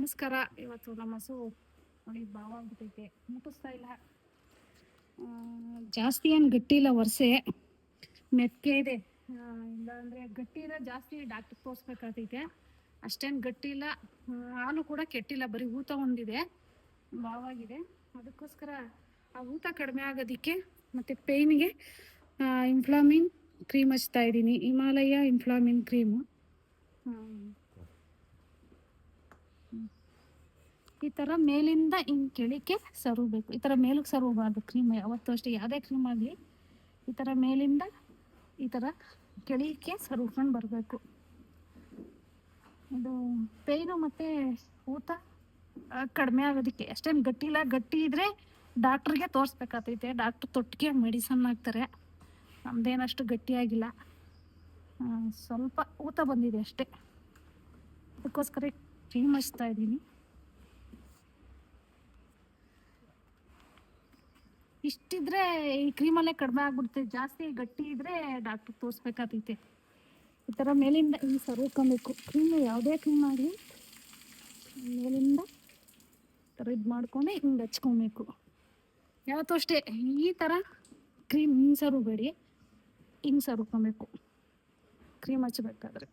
ನಮಸ್ಕಾರ. ಇವತ್ತು ನಮ್ಮ ಹಸು ನೋಡಿ ಬಾವ ಆಗ್ಬಿಟ್ಟೈತೆ, ಮುಟ್ಟಿಸ್ತಾ ಇಲ್ಲ. ಜಾಸ್ತಿ ಏನು ಗಟ್ಟಿ ಇಲ್ಲ, ವರ್ಷೆ ಮೆಕ್ಕೆ ಇದೆ. ಇಲ್ಲಾಂದರೆ ಗಟ್ಟಿ ಇರೋ ಜಾಸ್ತಿ ಡಾಕ್ಟ್ರಿಗೆ ತೋರಿಸ್ಬೇಕಾಗ್ತೈತೆ. ಅಷ್ಟೇನು ಗಟ್ಟಿ ಇಲ್ಲ, ಹಾಲು ಕೂಡ ಕೆಟ್ಟಿಲ್ಲ, ಬರೀ ಊತ ಒಂದಿದೆ, ಬಾವಾಗಿದೆ. ಅದಕ್ಕೋಸ್ಕರ ಆ ಊತ ಕಡಿಮೆ ಆಗೋದಕ್ಕೆ ಮತ್ತು ಪೇಯ್ನಿಗೆ ಇಂಫ್ಲಾಮಿನ್ ಕ್ರೀಮ್ ಹಚ್ತಾ ಇದ್ದೀನಿ, ಹಿಮಾಲಯ ಇಂಫ್ಲಾಮಿನ್ ಕ್ರೀಮು. ಈ ಥರ ಮೇಲಿಂದ ಹಿಂಗೆ ಕೆಳಕ್ಕೆ ಸರಬೇಕು, ಈ ಥರ ಮೇಲಕ್ಕೆ ಸರಬಾರ್ದು ಕ್ರೀಮ್ ಯಾವತ್ತೂ ಅಷ್ಟೇ. ಯಾವುದೇ ಕ್ರೀಮ್ ಆಗಲಿ ಈ ಥರ ಮೇಲಿಂದ ಈ ಥರ ಕೆಳಕ್ಕೆ ಸರುಕೊಂಡು ಬರಬೇಕು. ಇದು ಪೇಯ್ನು ಮತ್ತು ಊತ ಕಡಿಮೆ ಆಗೋದಕ್ಕೆ. ಅಷ್ಟೇನು ಗಟ್ಟಿ ಇಲ್ಲ, ಗಟ್ಟಿ ಇದ್ದರೆ ಡಾಕ್ಟ್ರಿಗೆ ತೋರಿಸ್ಬೇಕಾಗ್ತೈತೆ, ಡಾಕ್ಟ್ರ್ ತೊಟ್ಟಿಗೆ ಮೆಡಿಸನ್ ಹಾಕ್ತಾರೆ. ನಮ್ಮದೇನಷ್ಟು ಗಟ್ಟಿಯಾಗಿಲ್ಲ, ಸ್ವಲ್ಪ ಊತ ಬಂದಿದೆ ಅಷ್ಟೇ. ಅದಕ್ಕೋಸ್ಕರ ಕ್ರೀಮ್ ಹಚ್ತಾ ಇದ್ದೀನಿ. ಇಷ್ಟಿದ್ರೆ ಈ ಕ್ರೀಮಲ್ಲೇ ಕಡಿಮೆ ಆಗ್ಬಿಡುತ್ತೆ, ಜಾಸ್ತಿ ಗಟ್ಟಿ ಇದ್ದರೆ ಡಾಕ್ಟ್ರಿಗೆ ತೋರಿಸ್ಬೇಕಾಗ್ತೈತೆ. ಈ ಥರ ಮೇಲಿಂದ ಹಿಂಗೆ ಸರ್ಕೊಬೇಕು. ಕ್ರೀಮು ಯಾವುದೇ ಕ್ರೀಮ್ ಆಗಲಿ ಮೇಲಿಂದ ಥರ ಇದು ಮಾಡ್ಕೊಂಡು ಹಿಂಗೆ ಹಚ್ಕೊಬೇಕು. ಯಾವತ್ತೂ ಅಷ್ಟೇ ಈ ಥರ ಕ್ರೀಮ್ ಹಿಂಗೆ ಸರಬೇಡಿ, ಹಿಂಗೆ ಸರ್ಕೊಬೇಕು ಕ್ರೀಮ್ ಹಚ್ಬೇಕಾದ್ರೆ.